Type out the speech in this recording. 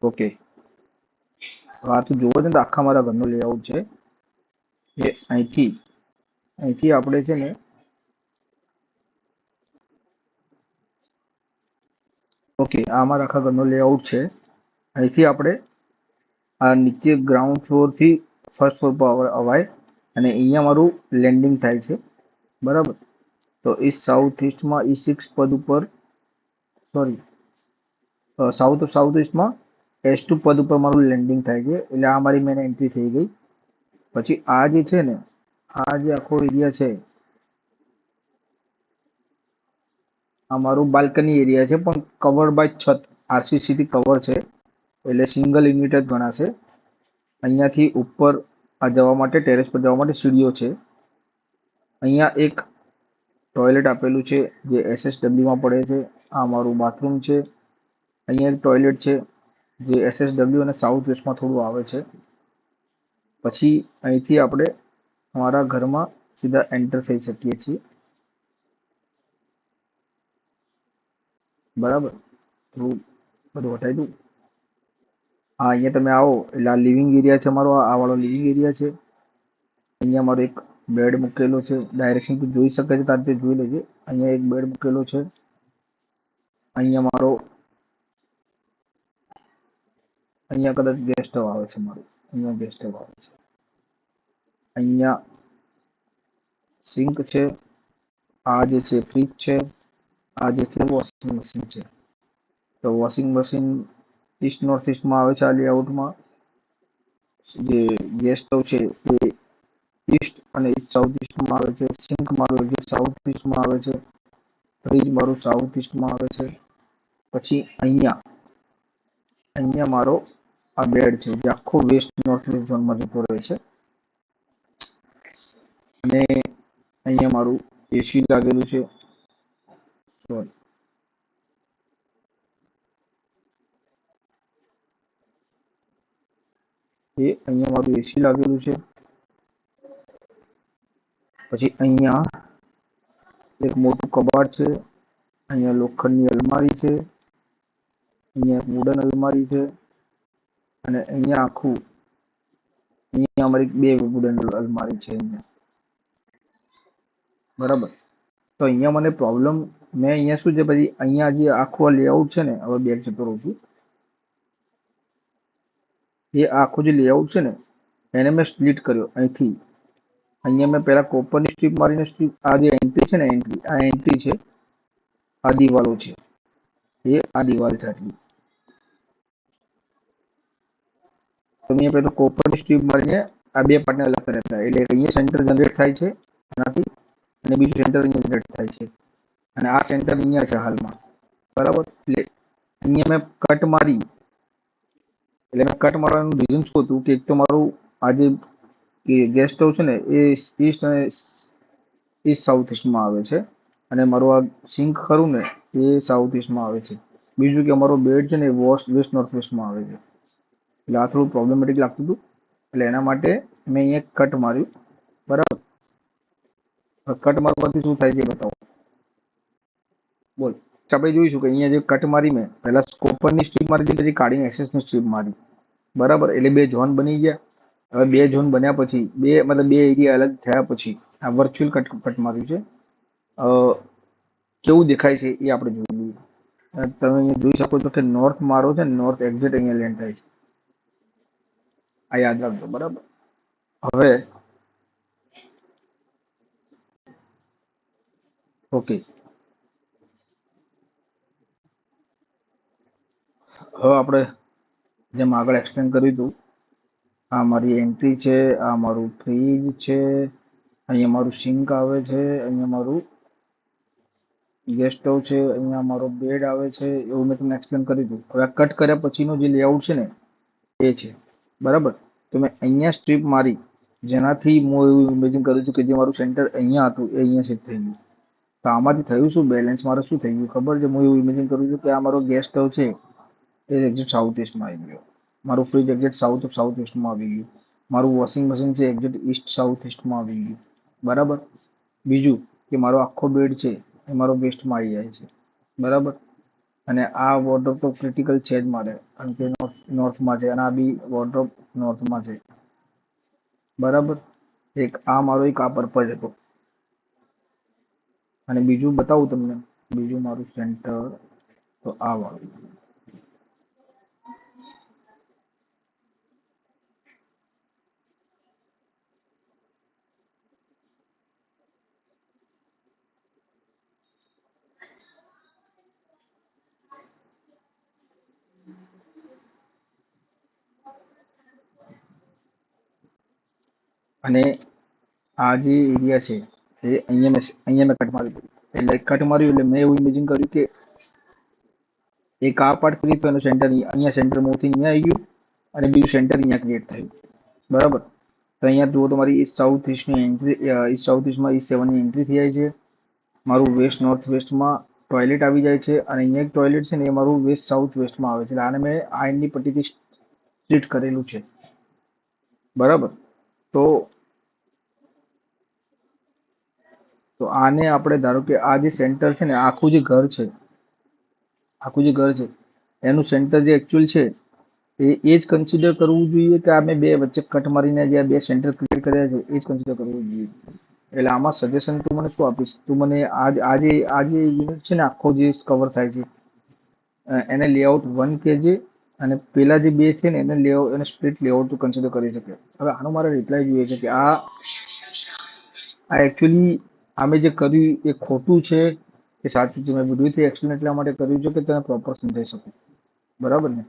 Okay, આ તું જોવો છે ને તો આખા મારા ઘરનો લેઆઉટ છે એ અહીંથી અહીંથી આપણે છે ને ઓકે, આ અમારા આખા ઘરનો લેઆઉટ છે. અહીંથી આપણે આ નીચે ગ્રાઉન્ડ ફ્લોર થી ફર્સ્ટ ફ્લોર પર અવાય અને અહીંયા મારું લેન્ડિંગ થાય છે, બરાબર. તો ઈસ્ટ સાઉથ ઈસ્ટમાં E6 પદ ઉપર, સોરી, સાઉથ ઈસ્ટમાં S2 પદ ઉપર મારું લેન્ડિંગ થાય છે, એટલે આ મારી મેન એન્ટ્રી થઈ ગઈ. પછી આ જે છે ને, આ જે આખો એરિયા છે, આ મારું બાલ્કની એરિયા છે, પણ કવર્ડ બાય છત, RCC થી કવર છે, એટલે સિંગલ યુનિટ જ ગણાશે. અહીંયાથી ઉપર આ જવા માટે, ટેરેસ પર જવા માટે સીડીઓ છે. અહીંયા એક ટોયલેટ આપેલું છે જે SSW માં પડે છે. આ મારું બાથરૂમ છે. અહીંયા એક ટોયલેટ છે જે SSW અને સાઉથ વેસ્ટમાં થોડું આવે છે. પછી અહીંથી આપણે અમારા ઘરમાં સીધા એન્ટર થઈ શકીએ છીએ, બરાબર. થોડું બધું હટાવી દઉં. હા, અહીંયા તમે આવો એટલે આ લિવિંગ એરિયા છે અમારો, આ વાળો લિવિંગ એરિયા છે. અહીંયા મારો એક બેડ મૂકેલો છે, ડાયરેક્શન તું જોઈ શકે છે, તારે તે જોઈ લેજે. અહીંયા એક બેડ મૂકેલો છે. અહીંયા મારો, અહીંયા કદાચ ગેસ સ્ટવ આવે છે મારું, અહીંયા ગેસ સ્ટવ આવે છે. અહીંયા સિંક છે. આ જે છે ફ્રીજ છે. આ જે છે વોશિંગ મશીન છે. તો વોશિંગ મશીન ઈસ્ટ નોર્થ ઈસ્ટમાં આવે છે આ લેઆઉટમાં. જે ગેસ સ્ટવ છે એ ઈસ્ટ અને સાઉથ ઈસ્ટમાં આવે છે. સિંક મારું જે સાઉથ ઈસ્ટમાં આવે છે. ફ્રીજ મારું સાઉથ ઈસ્ટમાં આવે છે. પછી અહીંયા મારો આ બેડ છે જે આખો વેસ્ટ નોર્થ વેસ્ટ ઝોનમાં જતો રહે છે. અને અહીંયા મારું એસી લાગેલું છે, સોરી, અહીંયા મારું એસી લાગેલું છે. પછી અહીંયા એક મોટું કબાટ છે. અહીંયા લોખંડની અલમારી છે. અહીંયા એક વુડન અલમારી છે. અને અહીંયા અમારી બે વુડન અલમારી છે અહીંયા, બરાબર. તો અહીંયા મને પ્રોબ્લેમ, મેં અહીંયા શું છે, પછી અહીંયા જે આખું લેઆઉટ છે ને, હવે બેક જતો રહું છું, એ આખું જે લેઆઉટ છે ને એને મેં સ્પ્લિટ કર્યો અહીંથી. અહીંયા મેં પહેલા કોપરની સ્ટ્રીપ મારીને આ જે એન્ટ્રી છે ને, આ એન્ટ્રી છે, આ દિવાલો છે, એ આ દિવાલ છે આટલી. તો મેં પહેલા કોપરની સ્ટ્રીપ મારીને આ બે પાર્ટને અલગ કર્યા હતા, એટલે અહીંયા સેન્ટર જનરેટ થાય છે આનાથી, અને બીજું સેન્ટર અહીંયા જનરેટ થાય છે, અને આ સેન્ટર અહીંયા છે હાલમાં, બરાબર. એટલે અહીંયા મેં કટ મારી, એટલે મેં કટ મારવાનું રીઝન શું હતું કે એક તો મારું આ જે ગેસ સ્ટવ છે ને એ ઈસ્ટ અને ઈસ્ટ સાઉથ ઈસ્ટમાં આવે છે, અને મારું આ સિંક ખરું ને એ સાઉથ ઈસ્ટમાં આવે છે. બીજું કે અમારો બેડ છે ને એ વેસ્ટ નોર્થ વેસ્ટમાં આવે છે. એટલે આ થોડું પ્રોબ્લેમેટિક લાગતું હતું, એટલે એના માટે મેં અહીંયા કટ માર્યું, બરાબર. કટ મારવાથી શું થાય છે બતાવો, બોલ. આપણે જોઈશું કે અહીંયા જે કટ મારી મેં પહેલા કોપરની સ્ટ્રીપ મારી હતી, પછી કાઢીને એસએસની સ્ટ્રીપ મારી, બરાબર. એટલે બે ઝોન બની ગયા. હવે બે ઝોન બન્યા પછી બે એરિયા અલગ થયા પછી આ વર્ચ્યુઅલ કટ માર્યું છે. કેવું દેખાય છે એ આપણે જોઈ લઈએ. તમે અહીંયા જોઈ શકો છો કે નોર્થ મારો છે ને, નોર્થ એક્ઝેક્ટ અહીંયા લેન્ડ થાય છે, આ યાદ રાખજો, બરાબર. હવે ઓકે, હવે આપણે જેમ આગળ એક્સપ્લેન કર્યું હતું, આ મારી એન્ટ્રી છે, આ મારું ફ્રીજ છે, અહીંયા મારું સિંક આવે છે, અહીંયા મારું ગેસ સ્ટવ છે, અહીંયા મારો બેડ આવે છે, એવું મેં તમને એક્સપ્લેન કર્યું હતું. હવે કટ કર્યા પછીનો જે લેઆઉટ છે ને એ છે, બરાબર. તો મેં અહીંયા સ્ટ્રીપ મારી, જેનાથી હું એવું ઇમેજિન કરું છું કે જે મારું સેન્ટર અહીંયા હતું એ અહીંયા શિફ્ટ થઈ ગયું. તો આમાંથી થયું શું બેલેન્સ, મારે શું થઈ ગયું ખબર છે? હું એવું ઇમેજિન કરું છું કે આ મારો ગેસ સ્ટવ છે એ એક્ઝેક્ટ સાઉથ ઈસ્ટમાં આવી ગયો, મારું ફ્રીજ એક્ઝેક્ટ સાઉથ ઈસ્ટમાં આવી ગયું, મારું વોશિંગ મશીન છે એક્ઝેક્ટ ઈસ્ટ સાઉથ ઈસ્ટમાં આવી ગયું, બરાબર. બીજું કે મારો આખો બેડ છે એ મારો વેસ્ટમાં આવી જાય છે, બરાબર. અને આ વોર્ડરોબ તો ક્રિટિકલ છે જ મારે, કારણ કે નોર્થમાં છે અને આ બી વોર્ડરોબ નોર્થમાં છે. બરાબર. એક આ મારો એક આ પર્પઝ હતો. અને બીજું બતાવું તમને, બીજું મારું સેન્ટર તો આ વાળું. અને આ જે એરિયા છે એ અહીંયા મેં કટ માર્યું. એટલે કટ માર્યું એટલે મેં એવું ઇમેજિન કર્યું કે એક આ પાર્ટ ક્રિએટ થયું, એનું સેન્ટર અહીંયા સેન્ટર મોથી અહીંયા આવી ગયું અને બીજું સેન્ટર અહીંયા ક્રિએટ થયું. બરાબર. તો અહીંયા જુઓ તમારી ઈસ્ટ સાઉથ ઈસ્ટની એન્ટ્રી, ઈસ્ટ સાઉથ ઈસ્ટમાં ઈસ્ટ 7ની એન્ટ્રી થઈ જાય છે. મારું વેસ્ટ નોર્થ વેસ્ટમાં ટોયલેટ આવી જાય છે અને અહીંયા એક ટોયલેટ છે ને એ મારું વેસ્ટ સાઉથ વેસ્ટમાં આવે છે. એટલે આને મેં આ એન્ડની પટ્ટીથી સ્પ્લિટ કરેલું છે. બરાબર. તો આને આપણે ધારો કે આ જે સેન્ટર છે ને, આખું જે ઘર છે, એનું સેન્ટર જે એકચ્યુઅલ છે એ જ કન્સિડર કરવું જોઈએ કે આ મેં બે વચ્ચે કટ મારીને જે આ બે સેન્ટર ક્રિએટ કર્યા છે એ જ કન્સિડર કરવું જોઈએ. એટલે આમાં સજેશન તું મને શું આપીશ? તું મને આ જે યુનિટ છે ને આખો જે કવર થાય છે એને લેઆઉટ 1 કહેજે, અને પેલા જે બે છે ને એને સ્પ્લિટ લેઆઉટ તું કન્સિડર કરી શકે. હવે આનો મારે રિપ્લાય જોઈએ છે કે આ એકચ્યુઅલી અમે જે કર્યું એ ખોટું છે કે સાચું છે. મેં વિડીયોથી એક્સપ્લેન એટલા માટે કર્યું છે કે તને પ્રોપર સમજાઈ શકું. બરાબર ને?